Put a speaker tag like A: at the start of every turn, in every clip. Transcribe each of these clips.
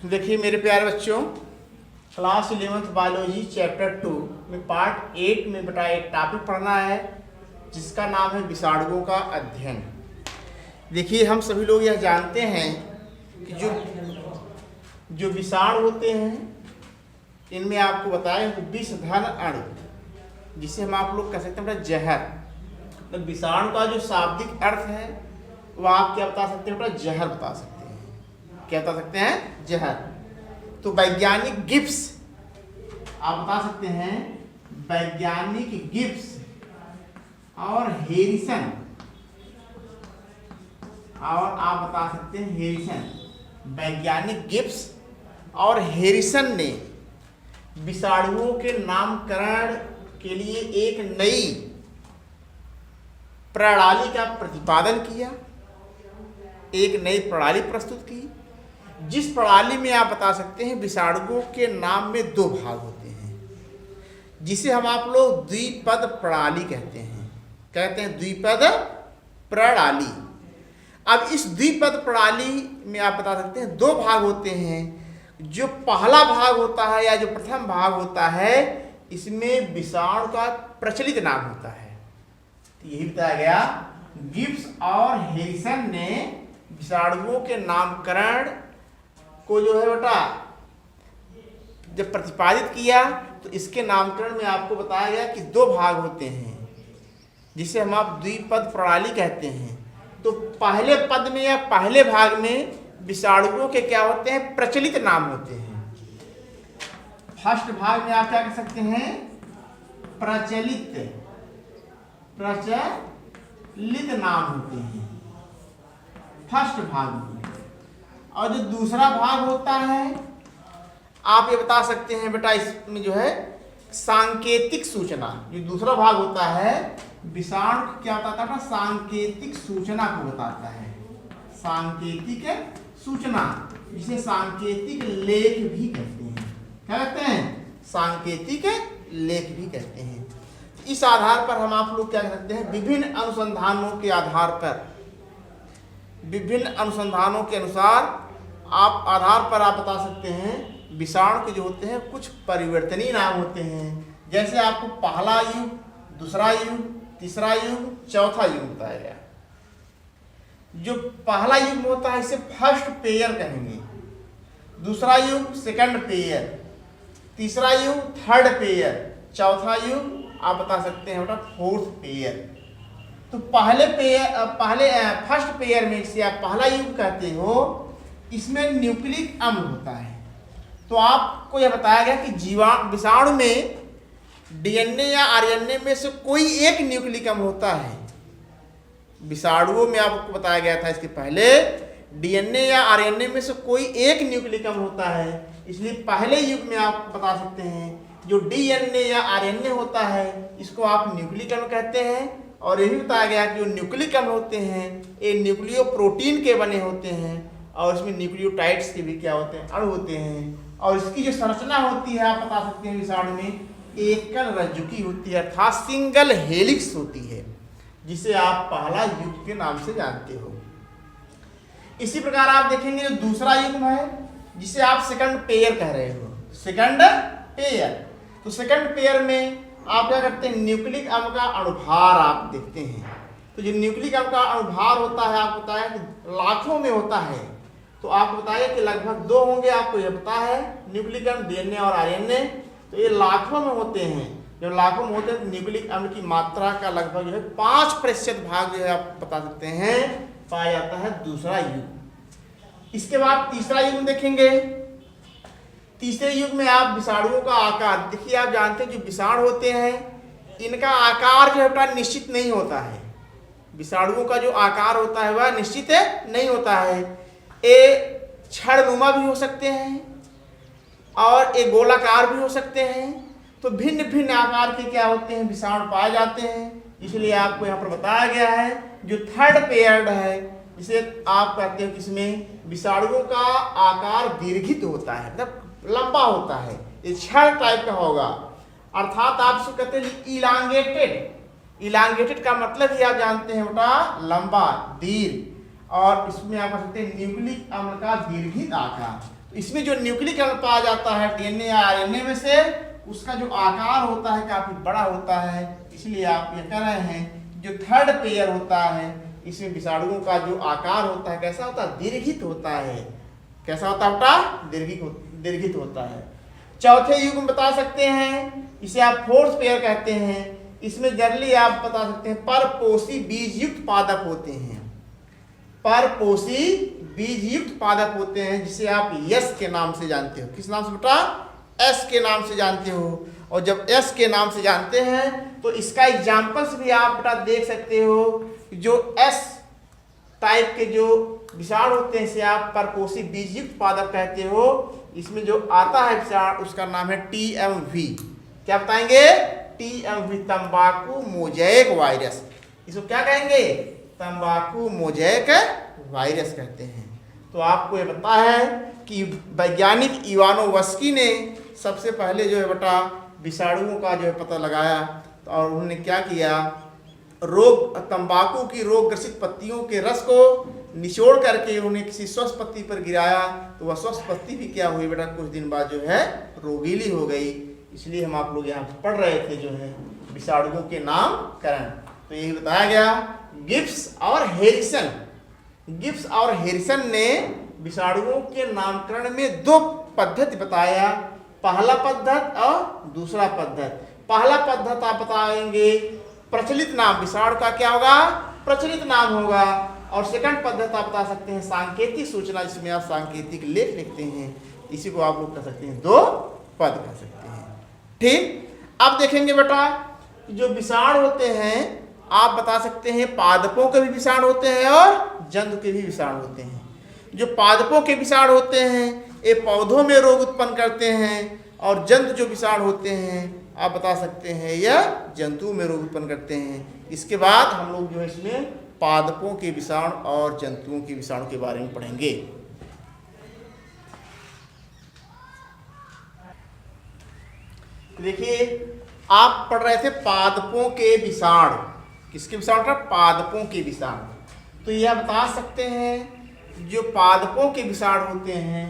A: देखिए मेरे प्यारे बच्चों, क्लास 11th बायोलॉजी चैप्टर 2 में पार्ट 8 में बेटा एक टॉपिक पढ़ना है जिसका नाम है विषाणुओं का अध्ययन। देखिए हम सभी लोग यह जानते हैं कि जो विषाणु होते हैं इनमें आपको बताएं विषधर अणु, जिसे हम आप लोग कह सकते हैं बेटा जहर। तो विषाणु का जो शाब्दिक अर्थ है वह आप क्या बता सकते हैं बेटा? जहर बता सकते हैं। क्या बता सकते हैं? जहर। तो वैज्ञानिक गिब्स आप बता सकते हैं, वैज्ञानिक गिब्स और हेरिसन, और आप बता सकते हैं हेरिसन। वैज्ञानिक गिब्स और हेरिसन ने विषाणुओं के नामकरण के लिए एक नई प्रणाली का प्रतिपादन किया, एक नई प्रणाली प्रस्तुत की, जिस प्रणाली में आप बता सकते हैं विषाणुओं के नाम में दो भाग होते हैं, जिसे हम आप लोग द्विपद प्रणाली कहते हैं। द्विपद प्रणाली। अब इस द्विपद प्रणाली में आप बता सकते हैं दो भाग होते हैं। जो पहला भाग होता है या जो प्रथम भाग होता है, इसमें विषाणु का प्रचलित नाम होता है। तो यही बताया गया, गिब्स और हेरिसन ने विषाणुओं के नामकरण को जो है बेटा जब प्रतिपादित किया तो इसके नामकरण में आपको बताया गया कि दो भाग होते हैं, जिसे हम आप द्विपद प्रणाली कहते हैं। तो पहले पद में या पहले भाग में विषाणुओं के क्या होते हैं? प्रचलित नाम होते हैं। फर्स्ट भाग में आप क्या कह सकते हैं? प्रचलित नाम होते हैं फर्स्ट भाग में। और जो दूसरा भाग होता है आप ये बता सकते हैं बेटा, इसमें जो है सांकेतिक सूचना। जो दूसरा भाग होता है विषाणु क्या बताता है? सांकेतिक सूचना को बताता है। सांकेतिक सूचना, जिसे सांकेतिक लेख भी कहते हैं। क्या कहते हैं? सांकेतिक लेख भी कहते हैं। इस आधार पर हम आप लोग क्या कह सकते हैं? विभिन्न अनुसंधानों के आधार पर, विभिन्न अनुसंधानों के आधार पर आप बता सकते हैं विषाणु के जो होते हैं कुछ परिवर्तनीय नाम होते हैं। जैसे आपको पहला युग, दूसरा युग, तीसरा युग, चौथा युग बताया गया। जो पहला युग होता है इसे फर्स्ट पेयर कहेंगे, दूसरा युग सेकंड पेयर, तीसरा युग थर्ड पेयर, चौथा युग आप बता सकते हैं बेटा फोर्थ पेयर। तो पहले फर्स्ट पेयर में इसे आप पहला युग कहते हो, इसमें न्यूक्लिक अम्ल होता है। तो आपको यह बताया गया कि विषाणु में डीएनए या आरएनए में से कोई एक न्यूक्लिक अम्ल होता है। विषाणुओं में आपको बताया गया था इसके पहले डीएनए या आरएनए में से कोई एक न्यूक्लिक अम्ल होता है। इसलिए पहले युग में आप बता सकते हैं जो डीएनए या आरएनए होता है इसको आप न्यूक्लिक अम्ल कहते हैं। और ये भी बताया गया कि जो न्यूक्लिक अम्ल होते हैं ये न्यूक्लियो प्रोटीन के बने होते हैं, और इसमें न्यूक्लियोटाइड्स के भी क्या होते हैं? अणु होते हैं। और इसकी जो संरचना होती है आप बता सकते हैं विषाणु में एकल रज्जु की होती है, अर्थात सिंगल हेलिक्स होती है, जिसे आप पहला युग के नाम से जानते हो। इसी प्रकार आप देखेंगे जो दूसरा युग है जिसे आप सेकंड पेयर कह रहे हो, सेकंड पेयर। तो सेकंड पेयर में आप क्या करते हैं? न्यूक्लिक अम्ल का अणुभार आप देखते हैं। तो जो न्यूक्लिक अम्ल का अणुभार होता है आपको बताया कि लाखों में होता है। तो आपको बताया कि लगभग दो होंगे, आपको यह पता है न्यूक्लिक अम्ल डीएनए और आरएनए। तो ये लाखों में होते हैं। जब लाखों में होते हैं तो न्यूक्लिक अम्ल की मात्रा का लगभग जो है 5% भाग जो है आप बता सकते हैं पाया जाता है दूसरा युग। इसके बाद तीसरा युग देखेंगे। तीसरे युग में आप विषाणुओं का आकार देखिए। आप जानते हैं जो विषाणु होते हैं इनका आकार जो है निश्चित नहीं होता है। विषाणुओं का जो आकार होता है वह निश्चित नहीं होता है। ये छड़नुमा भी हो सकते हैं और एक गोलाकार भी हो सकते हैं। तो भिन्न भिन्न आकार के क्या होते हैं? विषाणु पाए जाते हैं। इसलिए आपको यहाँ पर बताया गया है जो थर्ड पेयर्ड है, जिसे आप कहते हैं किसमें विषाणुओं का आकार दीर्घित होता है, मतलब लंबा होता है। ये छड़ टाइप का होगा, अर्थात आप इसको कहते हैं इलांगेटेड। इलांगेटेड का मतलब ही आप जानते हैं बेटा लंबा, दीर्घ। और इसमें आप कह सकते हैं न्यूक्लिक अम्ल का दीर्घित आकार। इसमें जो न्यूक्लिक एसिड पाया जाता है डीएनए या आरएनए में से, उसका जो आकार होता है काफी बड़ा होता है। इसलिए आप ये कह रहे हैं जो थर्ड पेयर होता है इसमें विषाणुओं का जो आकार होता है कैसा होता है, दीर्घित होता है। कैसा होता है बेटा, दीर्घित होता है। चौथे युग्म बता सकते हैं, इसे आप फोर्थ पेयर कहते हैं। इसमें जनरली आप बता सकते हैं परपोषी बीजयुक्त पादप होते हैं, परपोषी बीजयुक्त पादप होते हैं, जिसे आप यस के नाम से जानते हो। किस नाम से बेटा, एस के नाम से जानते हो। और जब एस के नाम से जानते हैं तो इसका एग्जाम्पल्स भी आप बेटा देख सकते हो। जो एस टाइप के जो विषाणु होते हैं इसे आप परपोषी बीजयुक्त पादप कहते हो। इसमें जो आता है विषाणु उसका नाम है TMV। क्या बताएंगे, TMV, तंबाकू मोज़ेक वायरस। इसको क्या कहेंगे, तंबाकू मोज़ेक वायरस कहते हैं। तो आपको ये पता है कि वैज्ञानिक इवानोवस्की ने सबसे पहले जो है बेटा विषाणुओं का जो है पता लगाया। और उन्होंने क्या किया, तंबाकू की रोग ग्रसित पत्तियों के रस को निचोड़ करके उन्हें किसी स्वस्थ पत्ती पर गिराया, तो वह स्वस्थ पत्ती भी क्या हुई बेटा, कुछ दिन बाद जो है रोगीली हो गई। इसलिए हम आप लोग यहाँ पढ़ रहे थे जो है विषाणुओं के नामकरण। तो यही बताया गया। गिब्स और हैरिसन, गिब्स और हैरिसन ने विषाणुओं के नामकरण में दो पद्धति बताया, पहला पद्धत और दूसरा पद्धत। पहला पद्धत आप बताएंगे प्रचलित नाम, विषाणु का क्या होगा, प्रचलित नाम होगा। और सेकंड पद्धत आप बता सकते हैं सांकेतिक सूचना, जिसमें आप सांकेतिक लेख लिखते हैं। इसी को आप लोग कह सकते हैं दो पद कह सकते हैं। ठीक, अब देखेंगे बेटा जो विषाणु होते हैं आप बता सकते हैं पादपों के भी विषाणु होते हैं और जंतु के भी विषाणु होते हैं। जो पादपों के विषाणु होते हैं ये पौधों में रोग उत्पन्न करते हैं, और जंतु जो विषाणु होते हैं आप बता सकते हैं यह जंतुओं में रोग उत्पन्न करते हैं। इसके बाद हम लोग जो है इसमें पादपों के विषाणु और जंतुओं के विषाणु के बारे में पढ़ेंगे। देखिए आप पढ़ रहे थे पादपों के विषाणु, किसके विषाणु का, पादपों के विषाणु। तो यह बता सकते हैं जो पादपों के विषाणु होते हैं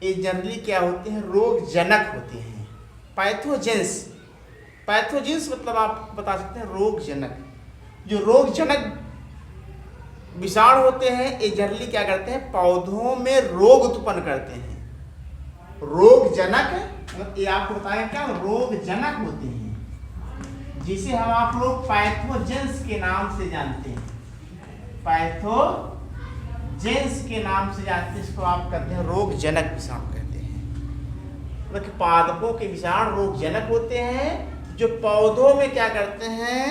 A: ये जनरली क्या होते हैं, रोग जनक होते हैं। पैथोजेंस, पैथोजेंस मतलब आप बता सकते हैं रोग जनक। जो रोग जनक विषाणु होते हैं ये जनरली क्या करते हैं, पौधों में रोग उत्पन्न करते हैं। रोग जनक मतलब ये आपको बताया क्या, रोग जनक होते हैं, जिसे हम आप लोग पैथोजेंस के नाम से जानते हैं। पैथोजेंस के नाम से जानते हैं, इसको आप कहते हैं रोग जनक विषाणु कहते हैं। मतलब पादपों के विषाणु रोग जनक होते हैं जो पौधों में क्या करते हैं,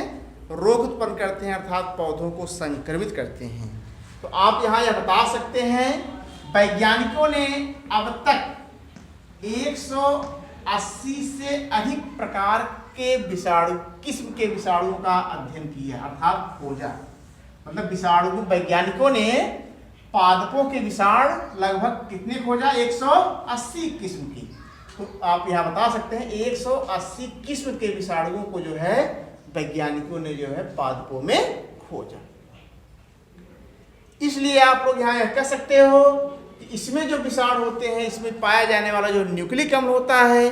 A: रोग उत्पन्न करते हैं, अर्थात पौधों को संक्रमित करते हैं। तो आप यहाँ यह बता सकते हैं वैज्ञानिकों ने अब तक 180 से अधिक प्रकार के विषाणु किस्म के विषाणुओं का अध्ययन किया, अर्थात खोजा। मतलब विषाणु वैज्ञानिकों ने पादपों के विषाणु लगभग कितने खोजा, 180 किस्म की। तो आप यहाँ बता सकते हैं 180 किस्म के विषाणुओं को जो है वैज्ञानिकों ने जो है पादपों में खोजा। इसलिए आप लोग यहाँ कह सकते हो कि इसमें जो विषाणु होते हैं इसमें पाया जाने वाला जो न्यूक्लिक अम्ल होता है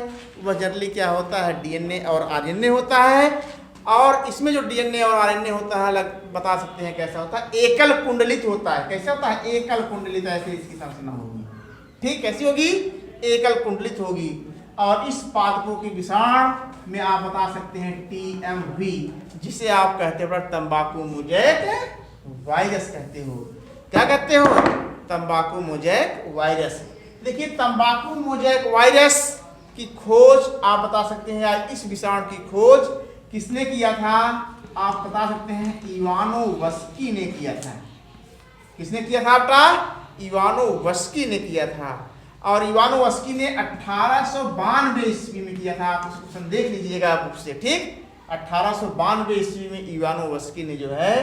A: वह जनरली क्या होता है, डीएनए और आरएनए होता है। और इसमें जो डीएनए और आरएनए होता है बता सकते हैं कैसा होता है, एकल कुंडलित होता है। कैसा होता है, एकल कुंडलित, ऐसे इसकी संरचना होगी। ठीक, कैसी होगी, एकल कुंडलित होगी। और इस पादपों की विषाणु में आप बता सकते हैं TMV, जिसे आप कहते हैं तंबाकू मोज़ेक वायरस कहते हो। क्या कहते हो, तंबाकू मोज़ेक वायरस। देखिए तंबाकू मोज़ेक वायरस की खोज आप बता सकते हैं, या इस विषाणु की खोज किसने किया था, आप बता सकते हैं इवानोवस्की ने किया था। किसने किया था बेटा, इवानोवस्की ने किया था। और इवानोवस्की ने 1892 ईस्वी में किया था। आप इसको देख लीजिएगा बुक से। ठीक, 1892 ईस्वी में इवानोवस्की ने जो है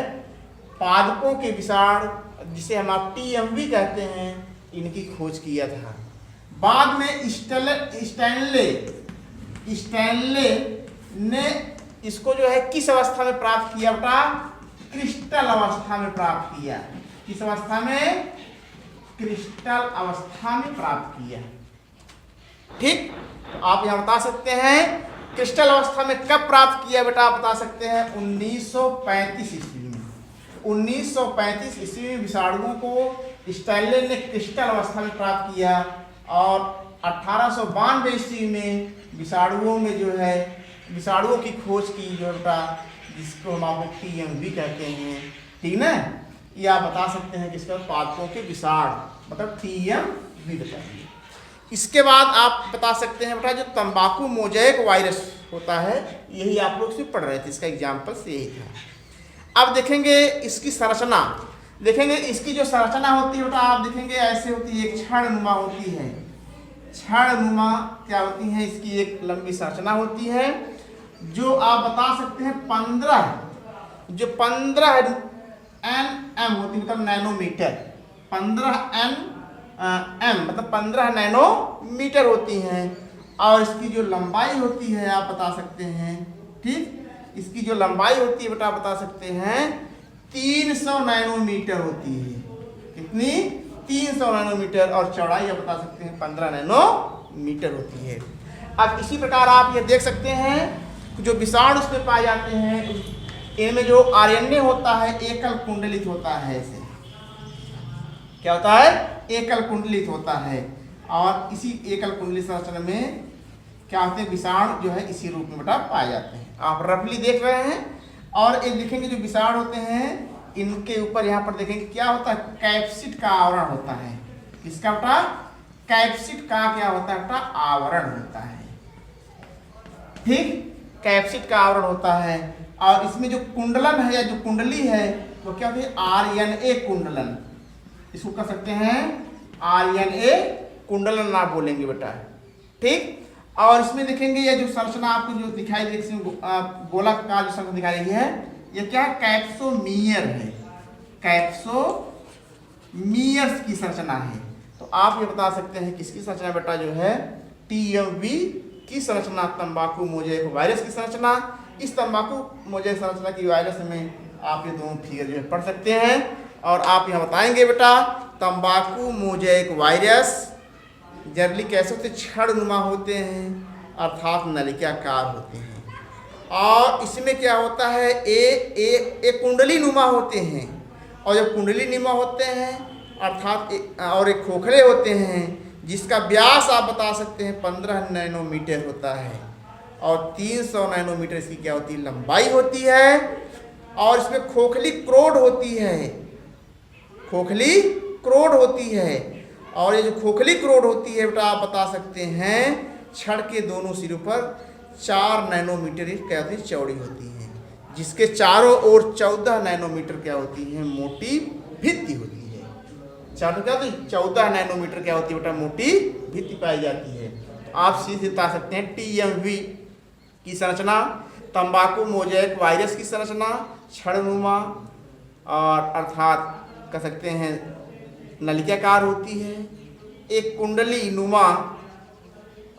A: पादपों के विषाणु, जिसे हम आप TMV कहते हैं, इनकी खोज किया था। बाद में स्टैनले ने इसको जो है किस अवस्था में प्राप्त किया बेटा, क्रिस्टल अवस्था में प्राप्त किया। किस अवस्था में, क्रिस्टल अवस्था में प्राप्त किया। ठीक, तो आप यहाँ बता सकते हैं क्रिस्टल अवस्था में कब प्राप्त किया बेटा, आप बता सकते हैं 1935 ईस्वी में। 1935 ईस्वी में विषाणुओं को स्टैनले ने क्रिस्टल अवस्था में प्राप्त किया और 1892 ईस्वी में विषाणुओं में जो है विषाणुओं की खोज की जो बेटा, जिसको हम आपको TMV कहते हैं, ठीक ना। ये आप बता सकते हैं किसका, पादपों के विषाणु मतलब TMV बताइए। इसके बाद आप बता सकते हैं बेटा जो तंबाकू मोज़ेक वायरस होता है, यही आप लोग से पढ़ रहे थे, इसका एग्जाम्पल से यही था। अब देखेंगे इसकी संरचना, देखेंगे इसकी जो संरचना होती है बेटा, आप देखेंगे ऐसे होती है, एक क्षणनुमा होती है। क्षणनुमा क्या होती है, इसकी एक लंबी संरचना होती है जो आप बता सकते हैं 15 nm होती है, मतलब नैनोमीटर। 15 nm मतलब 15 नैनोमीटर होती हैं। और इसकी जो लंबाई होती है आप बता सकते हैं, ठीक, इसकी जो लंबाई होती है बेटा बता सकते हैं 300 नैनोमीटर होती है। कितनी, 300 नैनोमीटर। और चौड़ाई आप बता सकते हैं 15 नैनोमीटर होती है। अब इसी प्रकार आप ये देख सकते हैं जो विषाणु उसमें पाए जाते हैं, इनमें जो RNA होता है एकल कुंडलित होता है। ऐसे क्या होता है, एकल कुंडलित होता है। और इसी एकल कुंडलित संरचना में क्या होते हैं, विषाणु जो है इसी रूप में बेटा पाए जाते हैं। आप रफली देख रहे हैं। और एक देखेंगे जो विषाणु होते हैं, इनके ऊपर यहाँ पर देखेंगे क्या होता है, कैप्सिड का आवरण होता है। किसका बेटा, कैप्सिड का क्या होता है बेटा, आवरण होता है। ठीक, कैप्सिड का आवरण होता है। और इसमें जो कुंडलन है या जो कुंडली है वो क्या होती है, RNA कुंडलन। इसको कह सकते हैं RNA कुंडलन, आप बोलेंगे बेटा, ठीक। और इसमें देखेंगे ये जो संरचना आपको जो दिखाई दे रही है, गोलाकार जो संरचना दिखाई रही है, ये क्या है, कैप्सोमियर है। कैप्सोमियर्स की संरचना है। तो आप ये बता सकते हैं किसकी संरचना बेटा जो है, TMV की संरचना, तंबाकू मोज़ेक वायरस की संरचना। इस तंबाकू मोज़ेक संरचना की वायरस में आप ये दोनों फिगर जो है पढ़ सकते हैं। और आप यहाँ बताएंगे बेटा तंबाकू मोज़ेक वायरस जनरली कैसे होते, क्षणनुमा होते हैं, अर्थात नलिकाकार होते हैं। और इसमें क्या होता है, एक कुंडली नुमा होते हैं। और जब कुंडली नुमा होते हैं अर्थात और एक खोखले होते हैं, जिसका व्यास आप बता सकते हैं 15 नैनोमीटर होता है। और 300 नैनोमीटर इसकी क्या होती है, लंबाई होती है। और इसमें खोखली क्रोड होती है, खोखली क्रोड होती है। और ये जो खोखली क्रोड होती है बेटा आप बता सकते हैं छड़ के दोनों सिरों पर 4 नैनोमीटर क्या होती है, चौड़ी होती है। जिसके चारों ओर 14 नैनोमीटर क्या होती है, मोटी भित्ति होती है। चारों क्या होती है, 14 नैनोमीटर क्या होती है बेटा, मोटी भित्ति पाई जाती है। तो आप सीधे बता सकते हैं TMV की संरचना, तंबाकू मोज़ेक वायरस की संरचना क्षणनुमा और अर्थात कह सकते हैं नलिकाकार होती है, एक कुंडली नुमा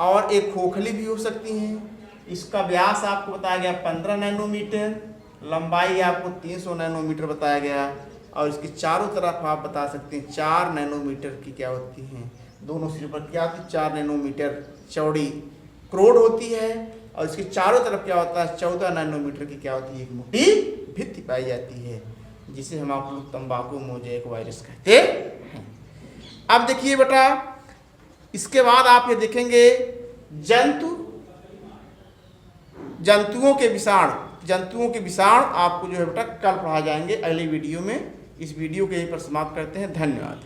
A: और एक खोखली भी हो सकती हैं। इसका व्यास आपको बताया गया 15 नैनोमीटर, लंबाई आपको 300 नैनोमीटर बताया गया। और इसके चारों तरफ आप बता सकते हैं 4 नैनोमीटर की क्या होती हैं, दोनों सिरों पर क्या होती है, 4 नैनोमीटर चौड़ी क्रोड होती है। और इसके चारों तरफ क्या होता है, 14 नैनोमीटर की क्या होती है, एक मोटी भित्ति पाई जाती है, जिसे हम आप लोग तंबाकू मोज़ेक वायरस कहते हैं। अब देखिए बेटा इसके बाद आप ये देखेंगे जंतुओं के विषाणु आपको जो है बेटा कल पढ़ा जाएंगे अगली वीडियो में। इस वीडियो के यहीं पर समाप्त करते हैं। धन्यवाद।